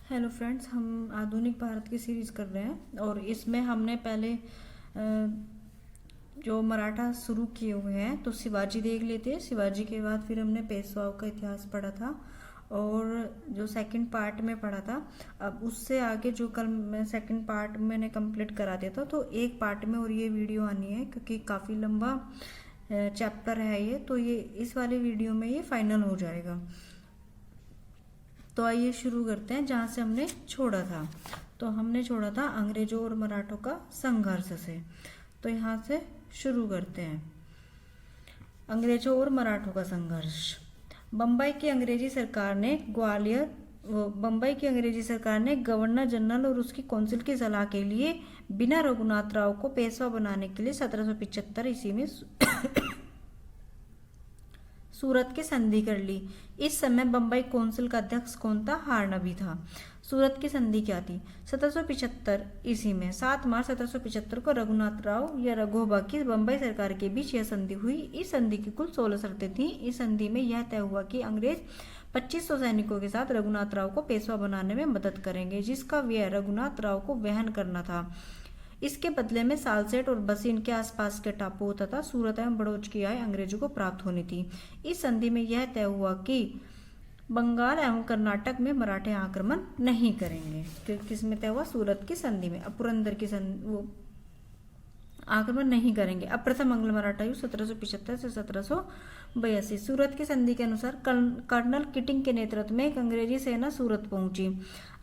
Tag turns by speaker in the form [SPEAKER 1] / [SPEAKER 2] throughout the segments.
[SPEAKER 1] Hello friends, हम आधुनिक भारत की सीरीज कर रहे हैं और इसमें हमने पहले जो मराठा शुरू किए हुए हैं तो शिवाजी देख लेते हैं। शिवाजी के बाद फिर हमने पेशवाओं का इतिहास पढ़ा था और जो सेकंड पार्ट में पढ़ा था। अब उससे आगे जो कल मैं सेकंड पार्ट मैंने कंप्लीट करा दिया था, तो एक पार्ट में और ये वीडियो आनी है क्योंकि काफ़ी लंबा चैप्टर है ये, तो ये इस वाले वीडियो में ये फाइनल हो जाएगा। तो आइए शुरू करते हैं जहाँ से हमने छोड़ा था। तो हमने छोड़ा था अंग्रेजों और मराठों का संघर्ष से। तो यहाँ से शुरू करते हैं। अंग्रेजों और मराठों का संघर्ष। बम्बई की अंग्रेजी सरकार ने बम्बई की अंग्रेजी सरकार ने गवर्नर जनरल और उसकी काउंसिल की सलाह के लिए बिना रघुनाथ राव को पेशवा बनाने के लिए 1775 ईस्वी में सूरत की संधि कर ली। इस समय बम्बई काउंसिल का अध्यक्ष कौन था? हार्नाबी था। सूरत की संधि क्या थी? 1775 ईस्वी में 7 मार्च 1775 को रघुनाथ राव या रघोबा की बम्बई सरकार के बीच यह संधि हुई। इस संधि की कुल 16 शर्तें थीं। इस संधि में यह तय हुआ कि अंग्रेज 2500 सैनिकों के साथ रघुनाथ राव को पेशवा बनाने में मदद करेंगे, जिसका व्यय रघुनाथ राव को वहन करना था। इसके बदले में सालसेट और बसीन के आसपास के टापुओं तथा सूरत एवं बड़ौच की आय अंग्रेजों को प्राप्त होनी थी। इस संधि में यह तय हुआ कि बंगाल एवं कर्नाटक में मराठे आक्रमण नहीं करेंगे। किसमें तय हुआ? सूरत की संधि में। अब पुरंदर की वो आक्रमण नहीं करेंगे। अब प्रथम अंग्ल मराठा युद्ध 1775 से 1782। सूरत की संधि के अनुसार कर्नल किटिंग के नेतृत्व में एक अंग्रेजी सेना सूरत पहुंची।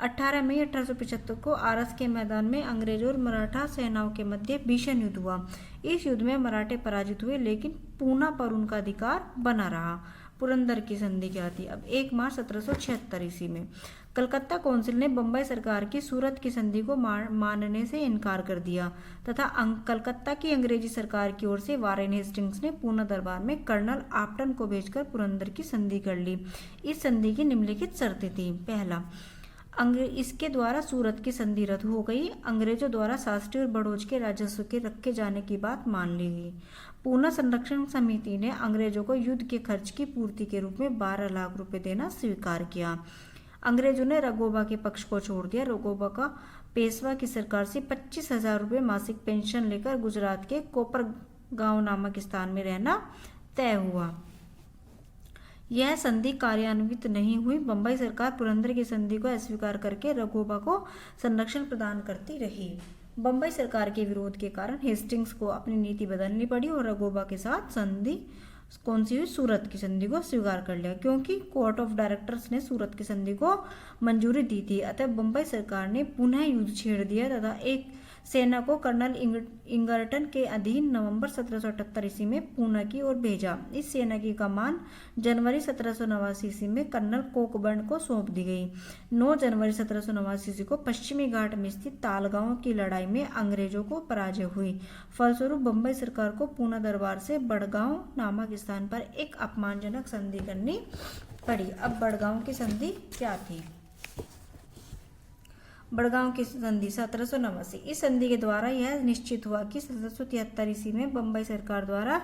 [SPEAKER 1] 18 मई 1875 को आरस के मैदान में अंग्रेजों और मराठा सेनाओं के मध्य भीषण युद्ध हुआ। इस युद्ध में मराठे पराजित हुए, लेकिन पूना पर उनका अधिकार बना रहा। पुरंदर की संधि क्या थी? अब 1 मार्च 1776 ईस्वी में कलकत्ता काउंसिल ने बम्बई सरकार की सूरत की संधि को मानने से इनकार कर दिया तथा कलकत्ता की अंग्रेजी सरकार की ओर से वारेन हेस्टिंग्स ने पूना दरबार में कर्नल आप्टन को भेजकर पुरंदर की संधि कर ली। इस संधि की निम्नलिखित शर्तें थीं। पहला, इसके द्वारा सूरत की संधि रद्द हो गई। अंग्रेजों द्वारा शास्त्री और बड़ौच के राजस्व के रखे जाने की बात मान ली गई। पूना संरक्षण समिति ने अंग्रेजों को युद्ध के खर्च की पूर्ति के रूप में 12 लाख रुपए देना स्वीकार किया। अंग्रेजों ने रघोबा के पक्ष को छोड़ दिया। रघोबा का पेशवा की सरकार से 25,000 रुपये मासिक पेंशन लेकर गुजरात के कोपर गांव नामक स्थान में रहना तय हुआ। यह संधि कार्यान्वित नहीं हुई। बम्बई सरकार पुरंदर की संधि को अस्वीकार करके रघोबा को संरक्षण प्रदान करती रही। बम्बई सरकार के विरोध के कारण हेस्टिंग्स को अपनी नीति बदलनी पड़ी और रघोबा के साथ संधि कौन सी हुई? सूरत की संधि को स्वीकार कर लिया, क्योंकि कोर्ट ऑफ डायरेक्टर्स ने सूरत की संधि को मंजूरी दी थी। अतः बम्बई सरकार ने पुनः युद्ध छेड़ दिया तथा एक सेना को कर्नल इंगर्टन के अधीन नवंबर 1778 ईस्वी में पूना की ओर भेजा। इस सेना की कमान जनवरी 1789 ईस्वी में कर्नल कोकबर्न को सौंप दी गई। 9 जनवरी 1789 ईस्वी को पश्चिमी घाट में स्थित तालगांव की लड़ाई में अंग्रेजों को पराजय हुई। फलस्वरूप बम्बई सरकार को पूना दरबार से बड़गांव नामक स्थान पर एक अपमानजनक संधि करनी पड़ी। अब बड़गांव की संधि क्या थी? बड़गांव की संधि 1789। इस संधि के द्वारा यह निश्चित हुआ कि 1773 ईस्वी में बम्बई सरकार द्वारा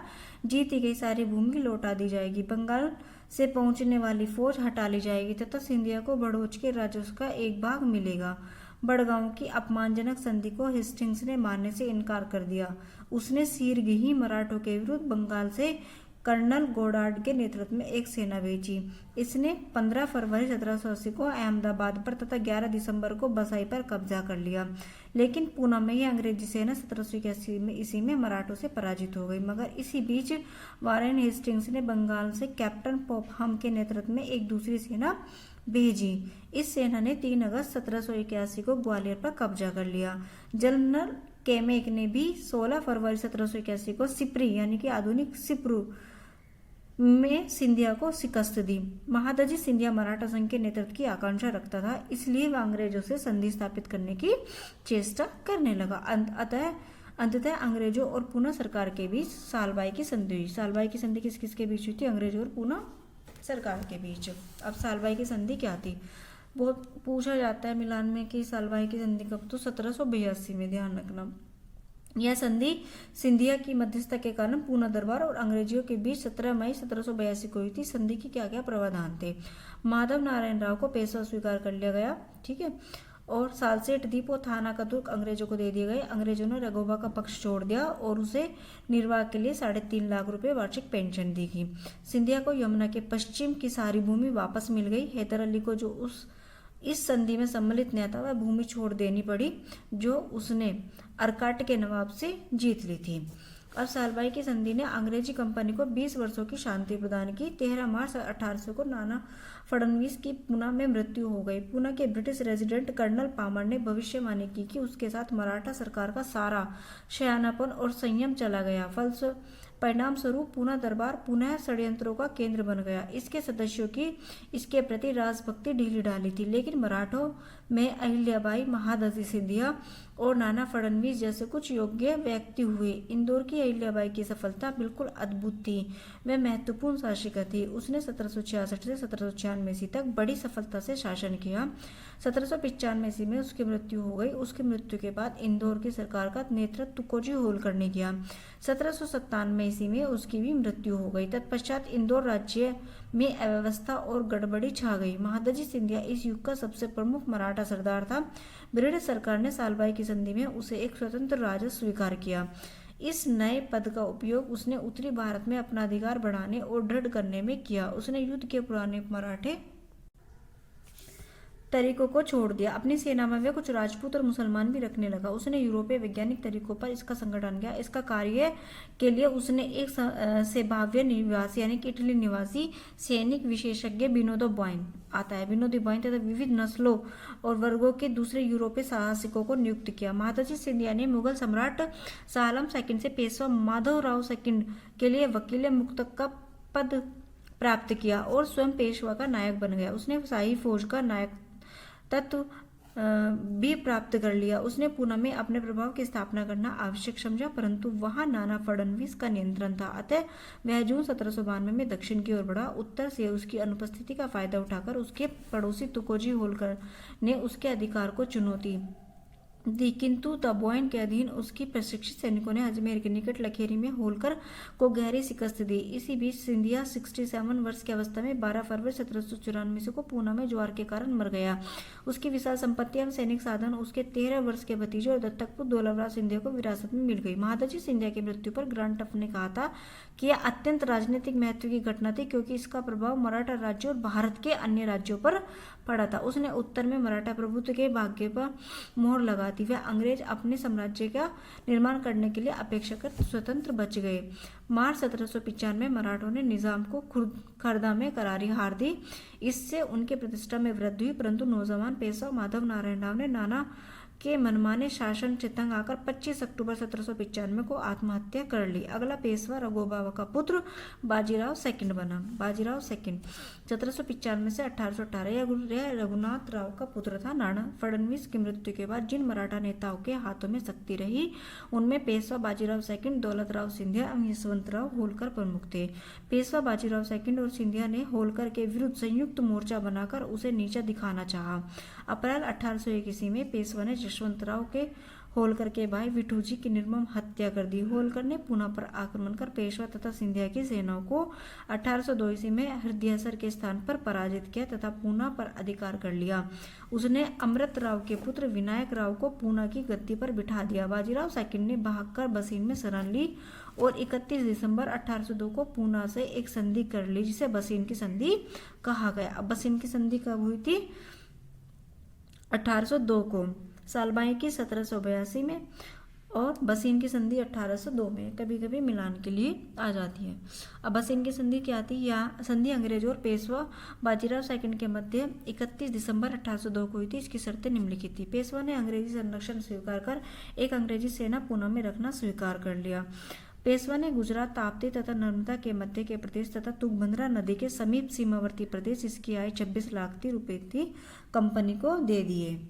[SPEAKER 1] जीती गई सारी भूमि लौटा दी जाएगी, बंगाल से पहुंचने वाली फौज हटा ली जाएगी तथा सिंधिया को बड़ौच के राजस्व का एक भाग मिलेगा। बड़गांव की अपमानजनक संधि को हेस्टिंग्स ने मानने से इनकार कर दिया। उसने सीरगिही मराठों के विरुद्ध बंगाल से कर्नल गोडार्ड के नेतृत्व में एक सेना भेजी। इसने 15 फरवरी 1780 को अहमदाबाद पर तथा 11 दिसंबर को बसाई पर कब्जा कर लिया, लेकिन पूना में ही अंग्रेजी सेना 1781 ईस्वी में मराठों से पराजित हो गई। मगर इसी बीच वारेन हेस्टिंग्स ने बंगाल से कैप्टन पॉपहम के नेतृत्व में एक दूसरी सेना भेजी। इस सेना ने 3 अगस्त 1781 को ग्वालियर पर कब्जा कर लिया। जनरल केमेक ने भी 16 फरवरी 1781 को सिपरी यानी कि आधुनिक सिपरू में सिंधिया को शिकस्त दी। महादजी सिंधिया मराठा संघ के नेतृत्व की आकांक्षा रखता था, इसलिए वह अंग्रेजों से संधि स्थापित करने की चेष्टा करने लगा। अंततः अंग्रेजों और पूना सरकार के बीच सालबाई की संधि हुई। सालबाई की संधि किस किस के बीच हुई थी? अंग्रेजों और पूना सरकार के बीच। अब सालबाई की संधि क्या थी? बहुत पूछा जाता है मिलान में कि सालबाई की संधि कब? तो 1782 में, ध्यान रखना। यह संधि सिंधिया की मध्यस्थता के कारण पूना दरबार और अंग्रेजियों के बीच 17 मई 1782 को हुई थी। संधि के क्या क्या प्रावधान थे? माधव नारायण राव को पेशवा स्वीकार कर लिया गया, ठीक है, और सालसेट द्वीप और थाना का दुर्ग अंग्रेजों को दे दिए गए। अंग्रेजों ने रघोबा का पक्ष छोड़ दिया और उसे निर्वाह के लिए 3.5 लाख रुपए वार्षिक पेंशन दी गई। सिंधिया को यमुना के पश्चिम की सारी भूमि वापस मिल गई। हैदर अली को जो इस संधि में सम्मिलित न था वह भूमि छोड़ देनी पड़ी जो उसने अरकाट के नवाब से जीत ली थी। और सालबाई की संधि ने अंग्रेजी कंपनी को 20 वर्षों की शांति प्रदान की। 13 मार्च 1800 को नाना फडणवीस की पुणे में मृत्यु हो गई। पुणे के ब्रिटिश रेजिडेंट कर्नल पामर ने भविष्यवाणी की कि उसके साथ मराठा सरकार का सारा शयानापन और संयम चला गया। परिणाम स्वरूप पूना दरबार पुनः षड्यंत्रों का केंद्र बन गया। इसके सदस्यों की इसके प्रति राजभक्ति ढीली ढाली थी, लेकिन मराठों में अहिल्याबाई, महादजी सिंधिया और नाना फडणवीस जैसे कुछ योग्य व्यक्ति हुए। इंदौर की अहिल्याबाई की सफलता बिल्कुल अद्भुत थी। वह महत्वपूर्ण शासिका थी। उसने 1766 से 1796 ईस्वी तक बड़ी सफलता से शासन किया। 1795 ईस्वी में उसकी मृत्यु हो गई। उसकी मृत्यु के बाद इंदौर की सरकार का नेतृत्व तुकोजी होलकर ने किया। 1797 ईस्वी में उसकी भी मृत्यु हो गई। तत्पश्चात इंदौर राज्य में अव्यवस्था और गड़बड़ी छा गई। महादजी सिंधिया इस युग का सबसे प्रमुख मराठा सरदार था। ब्रिटिश सरकार ने सालबाई की संधि में उसे एक स्वतंत्र राजा स्वीकार किया। इस नए पद का उपयोग उसने उत्तरी भारत में अपना अधिकार बढ़ाने और दृढ़ करने में किया। उसने युद्ध के पुराने मराठे तरीकों को छोड़ दिया। अपनी सेना में वह कुछ राजपूत और मुसलमान भी रखने लगा। उसने यूरोपीय वैज्ञानिक तरीकों पर इसका संगठन किया। इसका कार्य के लिए उसने एक सेबाव्य निवासी यानी कि इटली निवासी सैनिक विशेषज्ञ विनोदो बॉयन आता है विनोदी बॉयन तथा विविध नस्लों और वर्गों के दूसरे यूरोपीय साहसिकों को नियुक्त किया। महादजी सिंधिया ने मुगल सम्राट शाह आलम सेकंड से पेशवा माधवराव सेकंड के लिए वकील मुक्तक का पद प्राप्त किया और स्वयं पेशवा का नायक बन गया। उसने शाही फौज का नायक तत्व भी प्राप्त कर लिया। उसने पुणे में अपने प्रभाव की स्थापना करना आवश्यक समझा, परंतु वहां नाना फडणवीस का नियंत्रण था। अतः वह जून 1792 में दक्षिण की ओर बढ़ा। उत्तर से उसकी अनुपस्थिति का फायदा उठाकर उसके पड़ोसी तुकोजी होलकर ने उसके अधिकार को चुनौती दी, किंतु तबॉयन के अधीन उसकी प्रशिक्षित सैनिकों ने अजमेर के निकट लखेरी में होलकर को गहरी शिकस्त दी। इसी बीच सिंधिया 67 वर्ष की अवस्था में 12 फरवरी 1794 को पूना में ज्वार के कारण मर गया। उसकी विशाल संपत्ति एवं सैनिक साधन उसके 13 वर्ष के भतीजे और दत्तक पुत्र दौलतराव सिंधिया को विरासत में मिल गई। महादजी सिंधिया की मृत्यु पर ग्रांटफ ने कहा था कि यह अत्यंत राजनीतिक महत्व की घटना थी, क्योंकि इसका प्रभाव मराठा राज्य और भारत के अन्य राज्यों पर पड़ा था। उसने उत्तर में मराठा प्रभुत्व के भाग्य पर मोहर लगा दी। वह अंग्रेज अपने साम्राज्य का निर्माण करने के लिए अपेक्षाकृत स्वतंत्र बच गए। मार्च 1795 में मराठों ने निजाम को खरदा में करारी हार दी। इससे उनके प्रतिष्ठा में वृद्धि हुई, परंतु नौजवान पेशवा माधव नारायण राव ने नाना के मनमाने शासन चितंग आकर 25 अक्टूबर 1795 को आत्महत्या कर ली। अगला पेशवा रघोबाबा का पुत्र बाजीराव सेकंड बना। बाजीराव सेकंड 1795 से 1818 यह रघुनाथ राव का पुत्र था। नाना फडणवीस की मृत्यु के बाद जिन मराठा नेताओं के हाथों में शक्ति रही उनमें पेशवा बाजीराव सेकंड, दौलतराव सिंधिया एवं यशवंतराव होलकर प्रमुख थे। पेशवा बाजीराव सेकंड और सिंधिया ने होलकर के विरुद्ध संयुक्त मोर्चा बनाकर उसे नीचा दिखाना चाहा। अप्रैल 1801 ईस्वी में पेशवा ने यशवंतराव के होलकर के भाई विठूजी की निर्मम हत्या कर दी। होलकर ने पुणे पर आक्रमण कर पेशवा तथा सिंधिया की सेनाओं को 1802 ईस्वी में हृदयसर के स्थान पर पराजित किया तथा पुणे पर अधिकार कर लिया। उसने अमृत राव के पुत्र विनायक राव को पुणे की गद्दी पर बिठा दिया। बाजीराव सेकंड ने भागकर बसीन में शरण ली और 31 दिसंबर 1802 को पुणे से एक संधि कर ली, जिसे बसीन की संधि कहा गया। अब बसीन की संधि कब हुई थी? 1802 को। सालबाई की 1782 में और बसीन की संधि 1802 में। कभी कभी मिलान के लिए आ जाती है। अब बसीन की संधि क्या थी? यह संधि अंग्रेजों और पेशवा बाजीराव सेकंड के मध्य 31 दिसंबर 1802 को हुई थी। इसकी शर्तें निम्नलिखित थी। पेशवा ने अंग्रेजी संरक्षण स्वीकार कर एक अंग्रेजी सेना पुणे में रखना स्वीकार कर लिया। पेशवा ने गुजरात, ताप्ती तथा नर्मदा के मध्य के प्रदेश तथा तुंगभद्रा नदी के समीप सीमावर्ती प्रदेश, इसकी आय 26 लाख रुपए थी, कंपनी को दे दिए।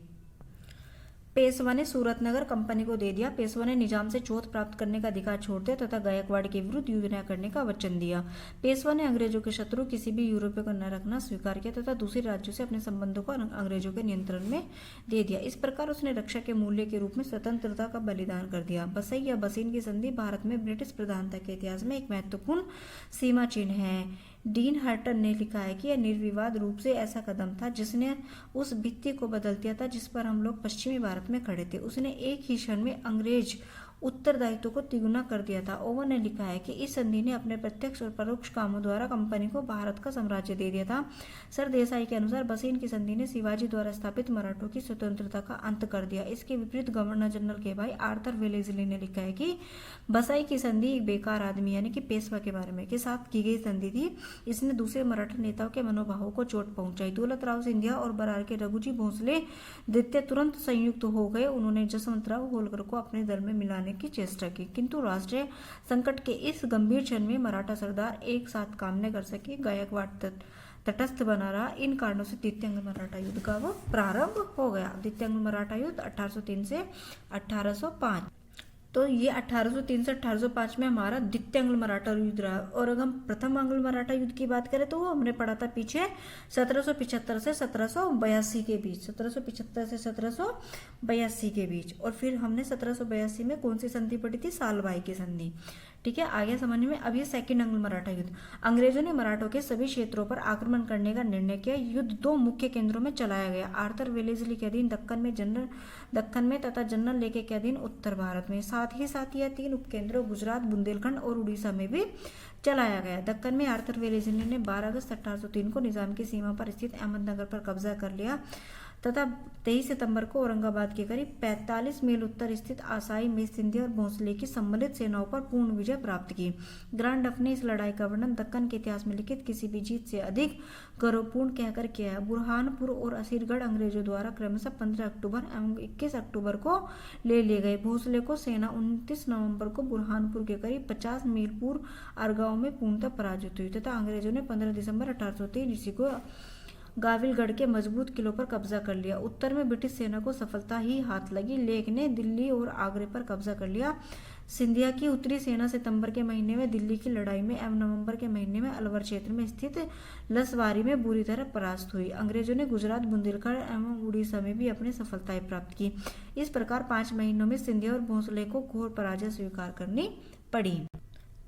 [SPEAKER 1] पेशवा ने सूरतनगर कंपनी को दे दिया। पेशवा ने निजाम से जोत प्राप्त करने का अधिकार छोड़ दिया तथा गायकवाड़ के विरुद्ध युद्ध न करने का वचन दिया। पेशवा ने अंग्रेजों के शत्रु किसी भी यूरोपीय को न रखना स्वीकार किया तथा दूसरे राज्यों से अपने संबंधों को अंग्रेजों के नियंत्रण में दे दिया। इस प्रकार उसने रक्षा के मूल्य के रूप में स्वतंत्रता का बलिदान कर दिया। बसई या बसीन की संधि भारत में ब्रिटिश प्रधानता के इतिहास में एक महत्वपूर्ण सीमा चिन्ह है। डीन हर्टन ने लिखा है कि यह निर्विवाद रूप से ऐसा कदम था जिसने उस भित्ति को बदल दिया था जिस पर हम लोग पश्चिमी भारत में खड़े थे। उसने एक ही क्षण में अंग्रेज उत्तरदायित्व को तिगुना कर दिया था। ओवन ने लिखा है कि इस संधि ने अपने प्रत्यक्ष और परोक्ष कामों द्वारा कंपनी को भारत का साम्राज्य दे दिया था। सर देसाई के अनुसार बसीन की संधि ने शिवाजी द्वारा स्थापित मराठों की स्वतंत्रता का अंत कर दिया। इसके विपरीत गवर्नर जनरल के भाई आर्थर वेलेस्ली ने लिखा है कि बसाई की संधि एक बेकार आदमी यानी कि पेशवा के बारे में के साथ की गई संधि थी। इसने दूसरे मराठा नेताओं के मनोभावों को चोट पहुंचाई। दौलतराव सिंधिया और बरार के रघुजी भोसले द्वितीय तुरंत संयुक्त हो गए। उन्होंने जसवंतराव होलकर को अपने दल में मिलाने की चेष्टा की, किंतु राष्ट्रीय संकट के इस गंभीर क्षण में मराठा सरदार एक साथ काम न कर सके। गायकवाड़ तटस्थ बना रहा। इन कारणों से द्वितीय अंग्ल मराठा युद्ध का वो प्रारंभ हो गया। द्वितीय अंग्ल मराठा युद्ध 1803 से 1805। तो ये 1803 से 1805 में हमारा द्वितीय अंग्ल मराठा युद्ध रहा। और अगर हम प्रथम अंग्ल मराठा युद्ध की बात करें तो वो हमने पढ़ा था पीछे 1775 से 1782 के बीच, 1775 से 1782 के बीच। और फिर हमने 1782 में कौन सी संधि पढ़ी थी? सालबाई की संधि। ठीक है, आगे समझ में। अब ये सेकंड अंग्ल मराठा युद्ध। अंग्रेजों ने मराठों के सभी क्षेत्रों पर आक्रमण करने का निर्णय किया। युद्ध दो मुख्य केंद्रों में चलाया गया, आर्थर वेलेस्ली के अधीन दक्कन में तथा जनरल लेके के अधीन उत्तर भारत में। साथ ही साथ यह तीन उपकेंद्रों गुजरात, बुंदेलखंड और उड़ीसा में भी चलाया गया। दक्कन में आर्थर वेलेस्ली ने 12 अगस्त 1803 को निजाम की सीमा पर स्थित अहमदनगर पर कब्जा कर लिया तथा 23 सितंबर को औरंगाबाद के करीब 45 मील उत्तर स्थित आसाई में सिंधिया और भोंसले की सम्मिलित सेनाओं पर पूर्ण विजय प्राप्त की। ग्रांड डफ ने इस लड़ाई का वर्णन दक्कन के इतिहास में लिखित किसी भी जीत से अधिक गौरवपूर्ण कहकर किया है। बुरहानपुर और असीरगढ़ अंग्रेजों द्वारा क्रमशः 15 अक्टूबर एवं 21 अक्टूबर को ले लिए गए। भोसले को सेना 29 नवंबर को बुरहानपुर के करीब 50 मील पूर्व आरगांव में पूर्णतः पराजित हुई तथा अंग्रेजों ने 15 दिसंबर 1823 ईस्वी को गाविलगढ़ के मजबूत किलों पर कब्जा कर लिया। उत्तर में ब्रिटिश सेना को सफलता ही हाथ लगी। लेक ने दिल्ली और आगरे पर कब्जा कर लिया। सिंधिया की उत्तरी सेना सितंबर के महीने में दिल्ली की लड़ाई में एवं नवंबर के महीने में अलवर क्षेत्र में स्थित लसवारी में बुरी तरह परास्त हुई। अंग्रेजों ने गुजरात, बुंदेलखंड एवं उड़ीसा में भी अपनी सफलताएं प्राप्त की। इस प्रकार 5 महीनों में सिंधिया और भोंसले को घोर पराजय स्वीकार करनी पड़ी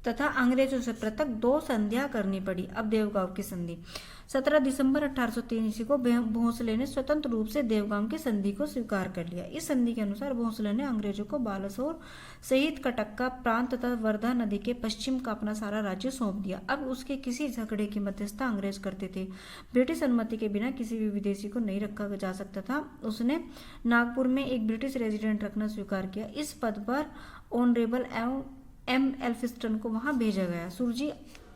[SPEAKER 1] तथा अंग्रेजों से पृथक 2 संधियां करनी पड़ी। अब देवगांव की संधि। 17 दिसंबर 1803 ईस्वी को भोंसले ने स्वतंत्र रूप से देवगांव की संधि को स्वीकार कर लिया। इस संधि के अनुसार भोंसले ने अंग्रेजों को बालासोर सहित कटक्का प्रांत तथा वर्धा नदी के पश्चिम का अपना सारा राज्य सौंप दिया। अब उसके किसी झगड़े की मध्यस्थता अंग्रेज करते थे। ब्रिटिश अनुमति के बिना किसी भी विदेशी को नहीं रखा जा सकता था। उसने नागपुर में एक ब्रिटिश रेजिडेंट रखना स्वीकार किया। इस पद पर ऑनरेबल एम एल्फिस्टन को वहां भेजा गया। सुरजी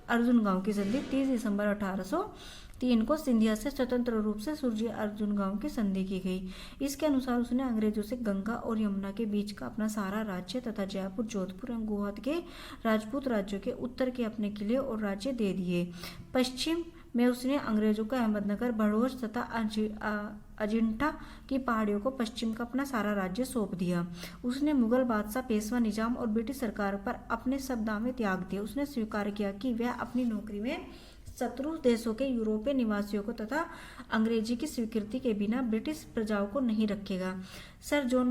[SPEAKER 1] अर्जुन गांव की संधि 30 दिसंबर 1803 को सिंधिया से स्वतंत्र रूप से सुरजी अर्जुन गांव की संधि की गई। इसके अनुसार उसने अंग्रेजों से गंगा और यमुना के बीच का अपना सारा राज्य तथा जयपुर, जोधपुर एवं गुवाहाटी के राजपूत राज्यों के उत्तर के अपने किले और राज्य दे दिए। पश्चिम में उसने अंग्रेजों का अहमदनगर, भड़ोच तथा अजिंठा की पहाड़ियों को पश्चिम का अपना सारा राज्य सौंप दिया। उसने मुगल बादशाह, पेशवा निजाम और ब्रिटिश सरकार पर अपने सब दावे त्याग दिए। उसने स्वीकार किया कि वह अपनी नौकरी में शत्रु देशों के यूरोपीय निवासियों को तथा अंग्रेजी की स्वीकृति के बिना ब्रिटिश प्रजाओं को नहीं रखेगा। सर जॉन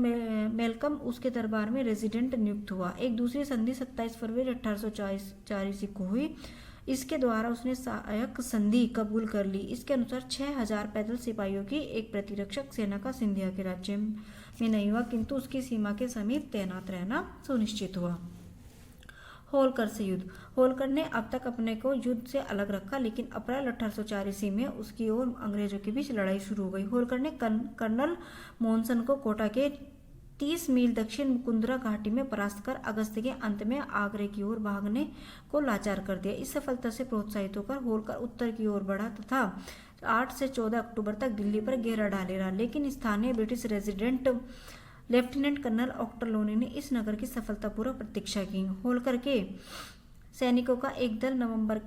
[SPEAKER 1] मेलकम उसके दरबार में रेजिडेंट नियुक्त हुआ। एक दूसरी संधि 27 फरवरी 1804 ईस्वी को हुई। इसके द्वारा उसने सहायक संधि कबूल कर ली। इसके अनुसार 6000 पैदल सिपाहियों की एक प्रतिरक्षक सेना का सिंधिया के राज्य में नहीं हुआ, किंतु उसकी सीमा के समीप तैनात रहना सुनिश्चित हुआ। होलकर से युद्ध। होलकर ने अब तक अपने को युद्ध से अलग रखा, लेकिन अप्रैल 1804 ईस्वी में उसकी और अंग्रेजों के बीच लड़ाई शुरू हो गई। होलकर ने कर्नल मॉनसन को कोटा के 30 मील दक्षिण मुकुंदरा घाटी में परास्त कर अगस्त के अंत में आगरे की ओर भागने को लाचार कर दिया। इस सफलता से प्रोत्साहित होकर होलकर उत्तर की ओर बढ़ा तथा 8 से 14 अक्टूबर तक दिल्ली पर घेरा डाले रहा, लेकिन स्थानीय British resident lieutenant colonel Ochterlony ने इस नगर की सफलतापूर्वक प्रतीक्षा की। होलकर के सैनिकों का एक दल नवंबर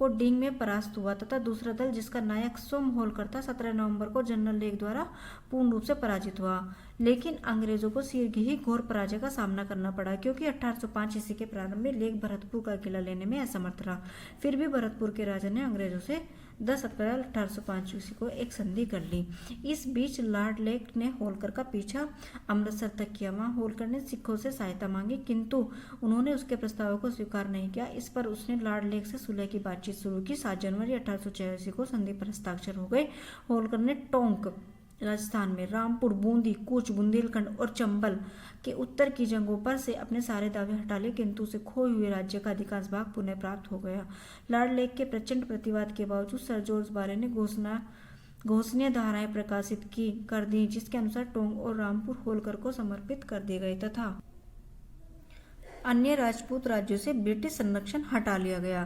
[SPEAKER 1] को डींग में परास्त हुआ तथा दूसरा दल जिसका नायक सोम होल्कर था 17 नवंबर को जनरल लेक द्वारा पूर्ण रूप से पराजित हुआ। लेकिन अंग्रेजों को शीघ्र ही घोर पराजय का सामना करना पड़ा क्योंकि 1805 ईस्वी के प्रारंभ में लेक भरतपुर का किला लेने में असमर्थ रहा। फिर भी भरतपुर के राजा ने अंग्रेजों से 10 अप्रैल 1805 ईस्वी को एक संधि कर ली। इस बीच लॉर्ड लेक ने होल्कर का पीछा अमृतसर तक किया। वहां होल्कर ने सिखों से सहायता मांगी किंतु उन्होंने उसके प्रस्तावों को स्वीकार नहीं किया। इस पर उसने लॉर्ड लेक से सुलह की बातचीत शुरू की। 7 जनवरी 1886 को संधि पर हस्ताक्षर हो गए। होल्कर ने टोंक राजस्थान में रामपुर, बूंदी, कूच, बुंदेलखंड और चंबल के उत्तर की जंगों पर से अपने सारे दावे हटा लिए किंतु उसे खोए हुए राज्य का अधिकांश भाग पुनः प्राप्त हो गया। लॉर्ड लेक के प्रचंड प्रतिवाद के बावजूद सर जॉर्ज बारे ने घोषणीय धाराएं प्रकाशित कर दी जिसके अनुसार टोंक और रामपुर होल्कर को समर्पित कर दिए गए तथा अन्य राजपूत राज्यों से ब्रिटिश संरक्षण हटा लिया गया।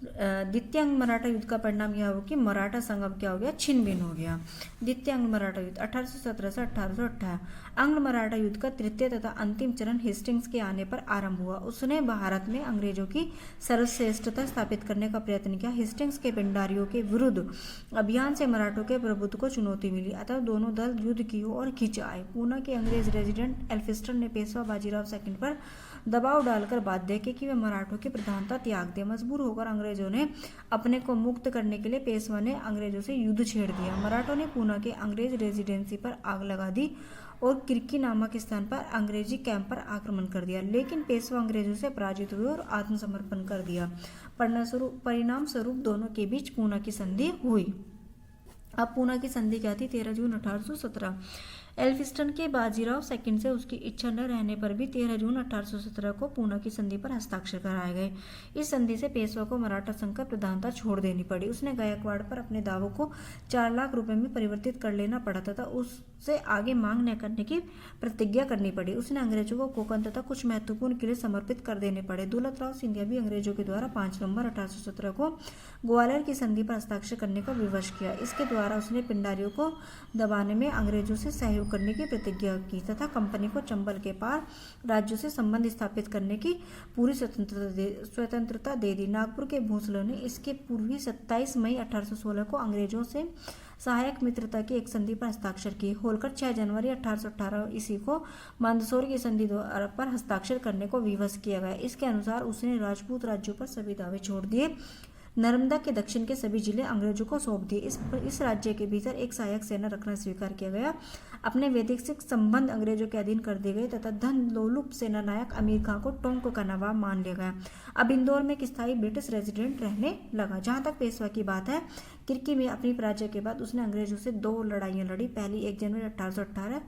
[SPEAKER 1] द्वितीय अंग मराठा युद्ध का परिणाम यह हुआ कि मराठा संघ अब क्या हो गया, छिन्न भिन्न हो गया। द्वितीय अंग मराठा युद्ध 1817 से 1818। अंग मराठा युद्ध का तृतीय तथा अंतिम चरण हेस्टिंग्स के आने पर आरंभ हुआ। उसने भारत में अंग्रेजों की सर्वश्रेष्ठता स्थापित करने का प्रयत्न किया। हेस्टिंग्स के पिंडारियों के विरुद्ध अभियान से मराठों के प्रभुत्व को चुनौती मिली अतः दोनों दल युद्ध की ओर खिंच आए। पूना के अंग्रेज रेजिडेंट एल्फिस्टन ने पेशवा बाजीराव सेकंड पर दबाव डालकर बाध्य किया कि वे मराठों की प्रधानता त्याग दे। मजबूर होकर अंग्रेजों ने अपने को मुक्त करने के लिए पेशवा ने अंग्रेजों से युद्ध छेड़ दिया। मराठों ने पूना के अंग्रेज रेजिडेंसी पर आग लगा दी और किरकी नामक स्थान पर अंग्रेजी कैंप पर आक्रमण कर दिया। लेकिन पेशवा अंग्रेजों से पराजित हुए और आत्मसमर्पण कर दिया। परिणाम स्वरूप दोनों के बीच पूना की संधि हुई। अब पूना की संधि क्या थी? 13 जून 1817। एल्फिस्टन के बाजीराव सेकंड से उसकी इच्छा न रहने पर भी 13 जून 1817 को पूना की संधि पर हस्ताक्षर कराए गए। इस संधि से पेशवा को मराठा संघ का प्रधानता छोड़ देनी पड़ी। उसने गायकवाड़ पर अपने दावों को 4 लाख रुपए में परिवर्तित कर लेना पड़ा तथा उससे आगे मांग न करने की प्रतिज्ञा करनी पड़ी। उसने अंग्रेजों को कोंकण तथा कुछ महत्वपूर्ण किले समर्पित कर देने पड़े। दौलतराव सिंधिया भी अंग्रेजों के द्वारा 5 नवंबर 1817 को ग्वालियर की संधि पर हस्ताक्षर करने का विवश किया। इसके द्वारा उसने पिंडारियों को दबाने में अंग्रेजों से सहयोग करने की प्रतिज्ञा की तथा कंपनी को चंबल के पार राज्यों से संबंध स्थापित करने की पूरी स्वतंत्रता दे दी। नागपुर के भोसले ने इसके पूर्व ही 27 मई 1816 को अंग्रेजों से सहायक मित्रता की एक संधि पर हस्ताक्षर किए। होल्कर 6 जनवरी 1818 ईस्वी को मंदसौर की संधि पर हस्ताक्षर करने को विवश किया गया। इसके अनुसार उसने राजपूत राज्यों पर सभी दावे छोड़ दिए। नर्मदा के दक्षिण के सभी जिले अंग्रेजों को सौंप दिए। इस राज्य के भीतर एक सहायक सेना रखना स्वीकार किया गया। अपने वैदेशिक संबंध अंग्रेजों के अधीन कर दिए गए तथा धन लोलुप सेनानायक अमीर खां को टोंक का नवाब मान लिया गया। अब इंदौर में एक स्थायी ब्रिटिश रेजिडेंट रहने लगा। जहां तक पेशवा की बात है, किरकी में अपनी पराजय के बाद उसने अंग्रेजों से 2 लड़ाइयां लड़ी। पहली 1 जनवरी 1818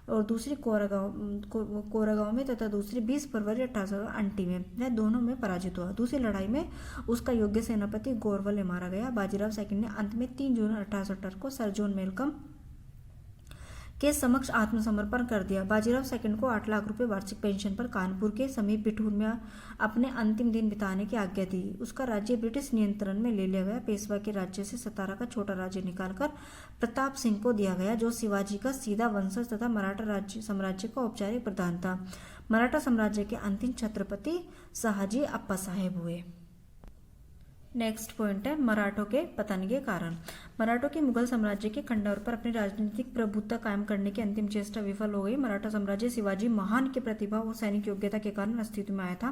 [SPEAKER 1] और दूसरी कोरागांव में तथा दूसरी 20 फरवरी 1800 अंटी में। वह दोनों में पराजित हुआ। दूसरी लड़ाई में उसका योग्य सेनापति गोरवले मारा गया। बाजीराव सेकंड ने अंत में 3 जून 1818 को सर जॉन मेलकम के समक्ष आत्मसमर्पण कर दिया। बाजीराव सेकंड को 8 लाख रुपए वार्षिक पेंशन पर कानपुर के समीप बिठूर में अपने अंतिम दिन बिताने की आज्ञा दी। उसका राज्य ब्रिटिश नियंत्रण में ले लिया गया। पेशवा के राज्य से सतारा का छोटा राज्य निकालकर प्रताप सिंह को दिया गया जो शिवाजी का सीधा वंशज तथा मराठा साम्राज्य का औपचारिक प्रधान था। मराठा साम्राज्य के अंतिम छत्रपति शहाजी अप्पा साहेब हुए। नेक्स्ट पॉइंट है मराठों के पतन के कारण। मराठों की मुगल साम्राज्य के खंडहर पर अपनी राजनीतिक प्रभुत्व कायम करने की अंतिम चेष्टा विफल हो गई। मराठा साम्राज्य शिवाजी महान की प्रतिभा और सैनिक योग्यता के कारण अस्तित्व में आया था।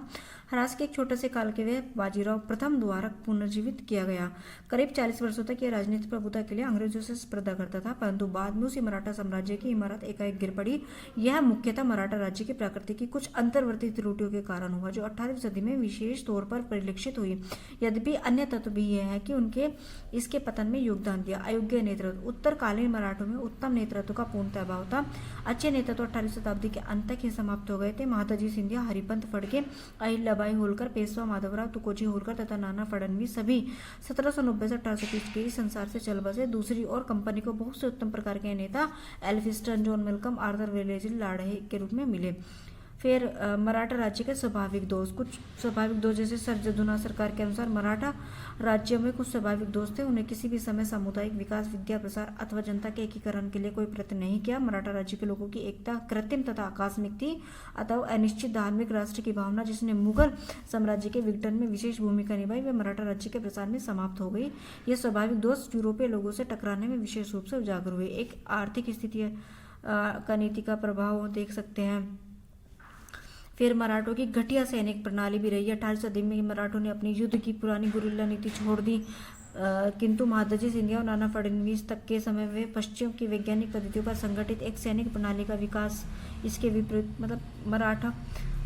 [SPEAKER 1] ह्रास के एक छोटे से काल के वे बाजीराव प्रथम द्वारा पुनर्जीवित किया गया। करीब 40 वर्षों तक यह राजनीतिक प्रभुत्व के लिए अंग्रेजों से स्पर्धा करता था, परंतु बाद में उसी मराठा साम्राज्य की इमारत एकाएक गिर पड़ी। यह मुख्यतः मराठा राज्य की प्रकृति की कुछ अंतर्वर्ती त्रुटियों के कारण हुआ जो 18वीं सदी में विशेष तौर पर परिलक्षित हुई। यद्यपि अन्य तत्व भी यह है कि उनके इसके पतन में योगदान दिया। अयोग्य नेतृत्व। उत्तरकालीन मराठों में उत्तम नेतृत्व का पूर्णतः अभाव था। अच्छे नेतृत्व 18वीं शताब्दी के अंत तक ही समाप्त हो गए थे। महादजी सिंधिया, हरिपंत फड़के, अहिल्याबाई होलकर, पेशवा माधवराव, तुकोजी होलकर तथा नाना फडणवीस सभी 1790 से 1830 के संसार से चल बसे। दूसरी ओर कंपनी को बहुत से उत्तम प्रकार के नेता Elphinstone, John Malcolm, Arthur Wellesley लाड़हे के रूप में मिले। फिर मराठा राज्य के स्वाभाविक दोष, कुछ स्वाभाविक दोष जैसे सरजदुना सरकार के अनुसार मराठा राज्य में कुछ स्वाभाविक दोष थे। उन्हें किसी भी समय सामुदायिक विकास, विद्या प्रसार अथवा जनता के एकीकरण के लिए कोई प्रयत्न नहीं किया। मराठा राज्य के लोगों की एकता कृत्रिम तथा आकस्मिक थी अथवा अनिश्चित धार्मिक राष्ट्र की भावना जिसने मुगल साम्राज्य के विघटन में विशेष भूमिका निभाई वह मराठा राज्य के प्रसार में समाप्त हो गई। ये स्वाभाविक दोष यूरोपीय लोगों से टकराने में विशेष रूप से उजागर हुए। एक आर्थिक स्थिति का नीति का प्रभाव देख सकते हैं। फिर मराठों की घटिया सैनिक प्रणाली भी रही। 18वीं सदी में मराठों ने अपनी युद्ध की पुरानी गुरिल्ला नीति छोड़ दी, किंतु महादजी सिंधिया और नाना फडणवीस तक के समय वे पश्चिम की वैज्ञानिक पद्धतियों पर संगठित एक सैनिक प्रणाली का विकास, इसके विपरीत मतलब मराठा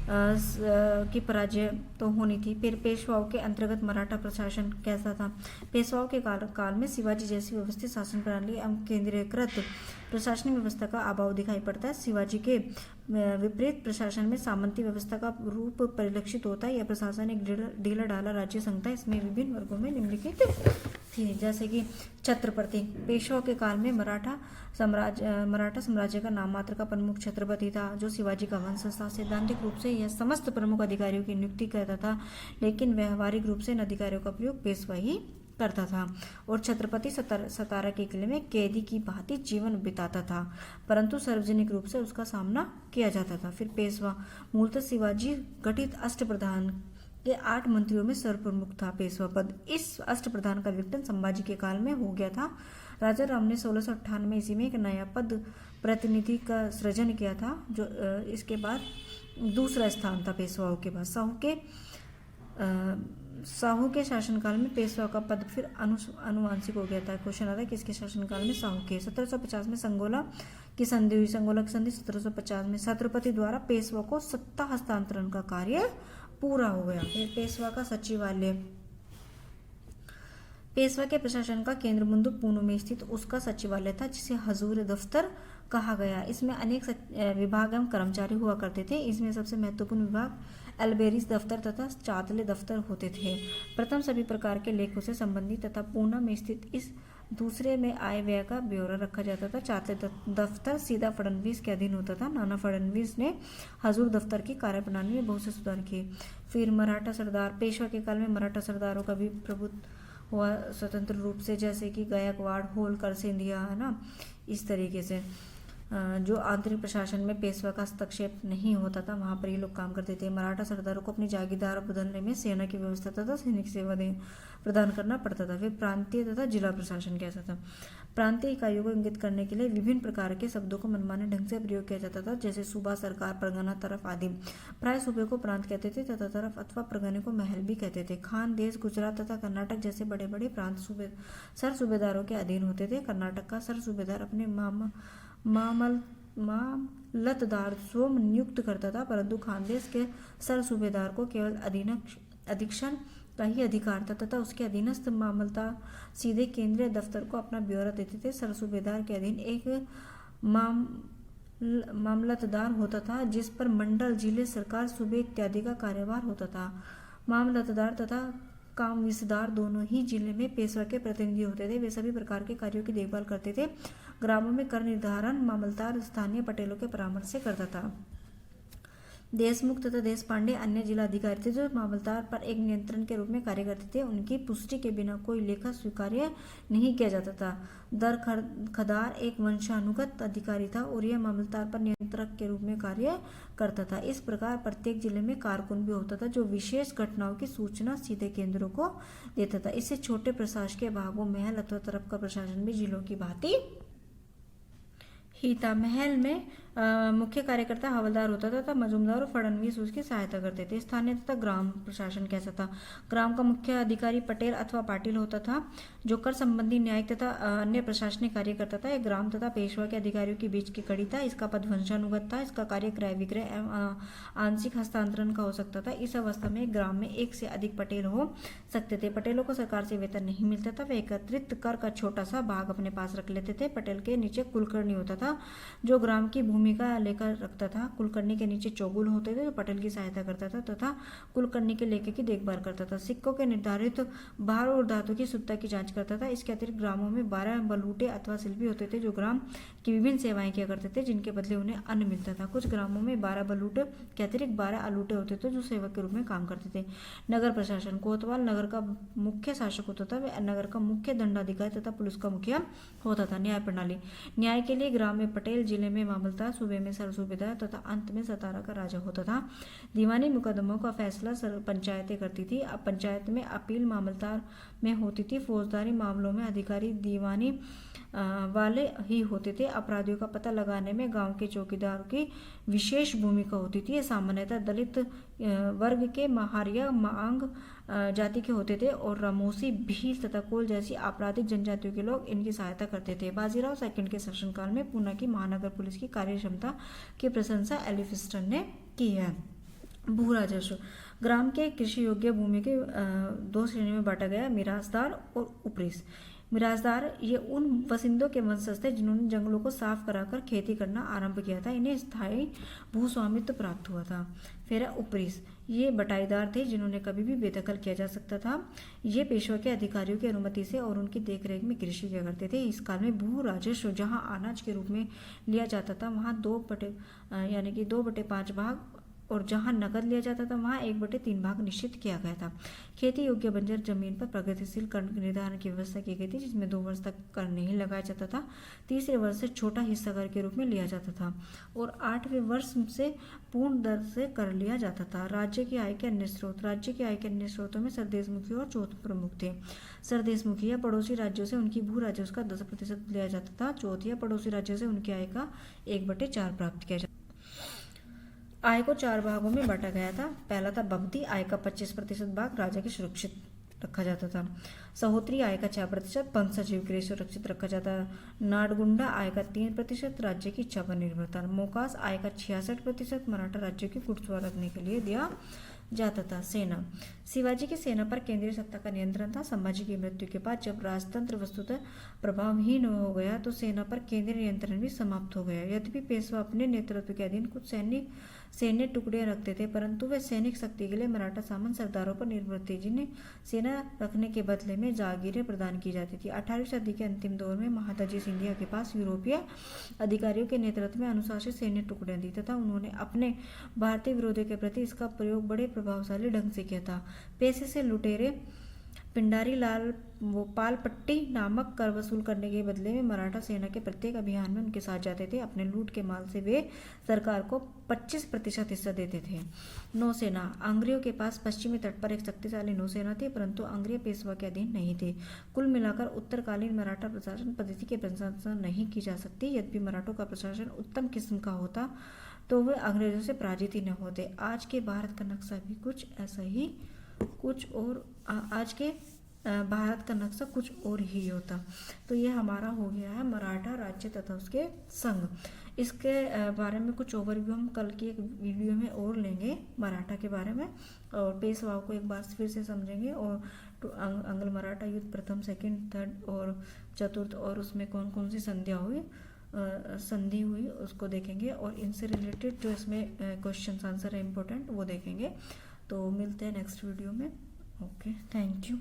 [SPEAKER 1] की पराजय तो होनी थी। फिर पेशवाओं के अंतर्गत मराठा प्रशासन कैसा था? पेशवाओं के काल में शिवाजी जैसी व्यवस्थित शासन प्रणाली एवं केंद्रीकृत प्रशासनिक व्यवस्था का अभाव दिखाई पड़ता है। शिवाजी के विपरीत प्रशासन में सामंती व्यवस्था का रूप परिलक्षित होता है। यह प्रशासन एक ढीला ढाला राज्य संघ था। इसमें विभिन्न वर्गों में निम्नलिखित थी, जैसे कि छत्रपति। पेशवाओं के काल में मराठा साम्राज्य का नाम मात्र का प्रमुख छत्रपति था जो शिवाजी का वंशज था। सैद्धांतिक रूप से यह समस्त प्रमुख अधिकारियों की नियुक्ति करता था, लेकिन व्यवहारिक रूप से इन अधिकारियों का उपयोग पेशवा ही करता था और छत्रपति सतारा के किले में कैदी की भांति जीवन बिताता था, परंतु सार्वजनिक रूप से उसका सामना किया जाता था। फिर पेशवा मूलतः शिवाजी गठित अष्टप्रधान के 8 मंत्रियों में सर्वप्रमुख था। पेशवा पद, इस अष्टप्रधान का विघटन संभाजी के काल में हो गया था। राजा राम ने 1698 ईस्वी में एक नया पद प्रतिनिधि का सृजन किया था, जो इसके बाद दूसरा स्थान था पेशवाओं के बाद। साहू के शासनकाल में पेशवा का पद फिर अनुवांशिक हो गया था। क्वेश्चन आता है किसके शासनकाल में? साहू के। 1750 में संगोला की संधि हुई। संगोला की संधि 1750 में छत्रपति द्वारा पेशवा को सत्ता हस्तांतरण का कार्य पूरा हो गया। फिर पेशवा का सचिवालय, पेशवा के प्रशासन का केंद्र बिंदु पुणे में स्थित उसका सचिवालय था, जिसे हजूर दफ्तर कहा गया। इसमें अनेक विभाग एवं कर्मचारी हुआ करते थे। इसमें सबसे महत्वपूर्ण विभाग अल्बेरिस दफ्तर तथा चातले दफ्तर होते थे। प्रथम सभी प्रकार के लेखों से संबंधित तथा पूना में स्थित इस दूसरे में आय व्यय का ब्यौरा रखा जाता था। चातले दफ्तर सीधा फडणवीस के अधीन होता था। नाना फडणवीस ने हजूर दफ्तर की कार्यप्रणाली में बहुत से सुधार किए। फिर मराठा सरदार, पेशवा के काल में मराठा सरदारों का भी प्रभुत्व हुआ स्वतंत्र रूप से, जैसे कि गायकवाड़, होलकर, सिंधिया, है ना, इस तरीके से। जो आंतरिक प्रशासन में पेशवा का हस्तक्षेप नहीं होता था वहां पर ये लोग काम करते थे। मराठा सरदारों को अपनी जागीरदार बदलने में सेना की व्यवस्था तथा सैनिक सेवा प्रदान करना पड़ता था। फिर प्रांतीय तथा जिला प्रशासन कैसा था? प्रांतीय इकाइयों को इंगित करने के लिए विभिन्न प्रकार के शब्दों को मनमाने ढंग से प्रयोग किया जाता था, जैसे सूबा, सरकार, परगना, तरफ आदि। प्राय सूबे को प्रांत कहते थे तथा तरफ अथवा परगने को महल भी कहते थे। खान देश, गुजरात तथा कर्नाटक जैसे बड़े बड़े प्रांत सर सूबेदारों के अधीन होते थे। कर्नाटक का सर सूबेदार अपने मामलतदार स्वयं नियुक्त करता था, परंतु खानदेश के सर सूबेदार को केवल अधीक्षण का ही अधिकार था तथा उसके अधीनस्थ मामलतदार सीधे केंद्रीय दफ्तर को अपना ब्यौरा देते थे। सर सूबेदार के अधीन एक मामलतदार होता था जिस पर मंडल, जिले, सरकार, सूबे इत्यादि का कार्यभार होता था। मामलतदार तथा कामविसदार दोनों ही जिले में पेशवा के प्रतिनिधि होते थे। वे सभी प्रकार के कार्यों की देखभाल करते थे। ग्रामों में कर निर्धारण मामलतदार स्थानीय पटेलों के परामर्श से करता था। देशमुख तथा देशपांडे अन्य जिला अधिकारी थे जो मामलतदार पर एक नियंत्रण के रूप में कार्य करते थे। उनकी पुष्टि के बिना कोई लेखा स्वीकार्य नहीं किया जाता था। दरखदार एक वंशानुगत अधिकारी था और यह मामलतदार पर नियंत्रक के रूप में कार्य करता था। इस प्रकार प्रत्येक जिले में कारकुन भी होता था जो विशेष घटनाओं की सूचना सीधे केंद्रों को देता था। इससे छोटे प्रशासकीय भागों, महल अथवा तरफ का प्रशासन भी जिलों की भांति ही था। महल में मुख्य कार्यकर्ता हवलदार होता था तथा मजूमदार और फडणवीस उसकी सहायता करते थे। स्थानीय तथा ग्राम प्रशासन कैसा था? ग्राम का मुख्य अधिकारी पटेल अथवा पाटिल होता था जो कर संबंधी न्यायिक तथा अन्य प्रशासनिक कार्य करता था। यह ग्राम तथा पेशवा के अधिकारियों के बीच की कड़ी था। इसका पद वंशानुगत था। इसका कार्य क्रय विक्रय एवं आंशिक हस्तांतरण का हो सकता था। इस अवस्था में ग्राम में एक से अधिक पटेल हो सकते थे। पटेलों को सरकार से वेतन नहीं मिलता था। वे एकत्रित कर का छोटा सा भाग अपने पास रख लेते थे। पटेल के नीचे कुलकर्णी होता था जो ग्राम की भूमि भूमिका लेकर रखता था। कुलकर्णी के नीचे चौगुल होते थे जो पटेल की सहायता करता था तथा कुलकर्णी के लेखे की देखभाल करता था। सिक्कों के निर्धारित भार और धातु की शुद्धता की जांच करता था। इसके अतिरिक्त ग्रामों में 12 बलूटे अथवा शिल्पी होते थे जो ग्राम की विभिन्न सेवाएं किया करते थे, जिनके बदले उन्हें अन्न मिलता था। कुछ ग्रामों में 12 बलूटे के अतिरिक्त 12 अलूटे होते थे जो सेवक के रूप में काम करते थे। नगर प्रशासन, कोतवाल नगर का मुख्य शासक होता था। वह नगर का मुख्य दंडाधिकारी तथा पुलिस का मुखिया होता था। न्याय प्रणाली, न्याय के लिए ग्राम में पटेल, जिले में मामलतदार, सूबे में सरसूबेदार तथा अंत में सतारा का राजा होता था। दीवानी मुकदमों का फैसला पंचायतें करती थी। अब पंचायत में अपील मामलतदार में होती थी। फौजदारी मामलों में अधिकारी दीवानी वाले ही होते थे। अपराधियों का पता लगाने में गांव के चौकीदार की विशेष भूमिका होती थी। ये सामान्यतः दलित वर्ग के महारिया मांग जाति के होते थे और रामोसी, भील तथा कोल जैसी आपराधिक जनजातियों के लोग इनकी सहायता करते थे। बाजीराव सेकंड के शासनकाल में पूना की महानगर पुलिस की कार्य क्षमता की प्रशंसा एलिफिस्टन ने की है। भू राजस्व, ग्राम के कृषि योग्य भूमि के 2 श्रेणी में बांटा गया, मिरासदार और उपरिस। मिरासदार ये उन वसिंदों के वंशज थे जिन्होंने जंगलों को साफ कराकर खेती करना आरंभ किया था। इन्हें स्थायी भूस्वामित्व प्राप्त हुआ था। फिर उपरिस, ये बटाईदार थे जिन्होंने कभी भी बेदखल किया जा सकता था। ये पेशवा के अधिकारियों की अनुमति से और उनकी देखरेख में कृषि किया करते थे। इस काल में भू राजस्व जहाँ अनाज के रूप में लिया जाता था वहाँ 2/5 भाग और जहां नकद लिया जाता था वहां 1/3 भाग निश्चित किया गया था। खेती योग्य बंजर जमीन पर प्रगतिशील कर निर्धारण की व्यवस्था की गई थी, जिसमें 2 वर्ष तक कर नहीं लगाया जाता था। तीसरे वर्ष से छोटा हिस्सा कर के रूप में लिया जाता था और 8वें वर्ष से पूर्ण दर से कर लिया जाता था। राज्य की आय के अन्य स्रोत, राज्य की आय के अन्य स्रोतों में सरदेशमुखी और चौथ प्रमुख थे। सरदेशमुखी या पड़ोसी राज्यों से उनकी भू राजस्व का 10% लिया जाता था। चौथ या पड़ोसी राज्यों से उनकी आय का 1/4 प्राप्त किया जाता। आय को 4 भागों में बांटा गया था। पहला था बब्दी, आय का 25% भाग राजा के सुरक्षित रखा जाता था। सहोत्री आय का 6%, पंचसचिव के लिए सुरक्षित रखा जाता। नाडगुंडा आय का 3%, राज्य की इच्छा पर निर्भर था। मोकास आय का 66% मराठा राज्य की कुटसुआ रखने के लिए दिया जाता था। सेना, शिवाजी की सेना पर केंद्रीय सत्ता का नियंत्रण था। संभाजी की मृत्यु के बाद जब राजतंत्र वस्तुतः प्रभावहीन हो गया तो सेना पर केंद्रीय नियंत्रण भी समाप्त हो गया। यद्यपि पेशवा अपने नेतृत्व के अधीन कुछ सैन्य टुकड़े रखते थे, परंतु वे सैनिक शक्ति के लिए मराठा सामंत सरदारों पर निर्भर थे, जिन्हें सेना रखने के बदले में जागीरें प्रदान की जाती थी। 18वीं सदी के अंतिम दौर में महादजी सिंधिया के पास यूरोपीय अधिकारियों के नेतृत्व में अनुशासित सैन्य टुकड़े थी तथा उन्होंने अपने भारतीय विरोधियों के प्रति इसका प्रयोग बड़े प्रभावशाली ढंग से किया था। पेशे से लुटेरे पिंडारी लाल पालपट्टी नामक कर वसूल करने के बदले में मराठा सेना के प्रत्येक अभियान में उनके साथ जाते थे। अपने लूट के माल से वे सरकार को 25% हिस्सा देते थे। नौसेना, अंग्रेजों के पास पश्चिमी तट पर एक शक्तिशाली नौसेना थी, परंतु अंग्रेज पेशवा के अधीन नहीं थे। कुल मिलाकर उत्तरकालीन मराठा प्रशासन पद्धति की प्रशंसा नहीं की जा सकती। यद्यपि मराठों का प्रशासन उत्तम किस्म का होता तो वे अंग्रेजों से पराजित ही न होते। आज के भारत का नक्शा भी कुछ ऐसा ही आज के भारत का नक्शा कुछ और ही होता। तो ये हमारा हो गया है मराठा राज्य तथा उसके संघ। इसके बारे में कुछ ओवरव्यू हम कल की एक वीडियो में और लेंगे मराठा के बारे में, और पेशवाओं को एक बार फिर से समझेंगे, और अंग्ल मराठा युद्ध प्रथम, सेकंड, थर्ड और चतुर्थ, और उसमें कौन कौन सी संधि हुई उसको देखेंगे, और इनसे रिलेटेड जो इसमें क्वेश्चन आंसर है इम्पोर्टेंट वो देखेंगे। तो मिलते हैं नेक्स्ट वीडियो में। Okay, thank you.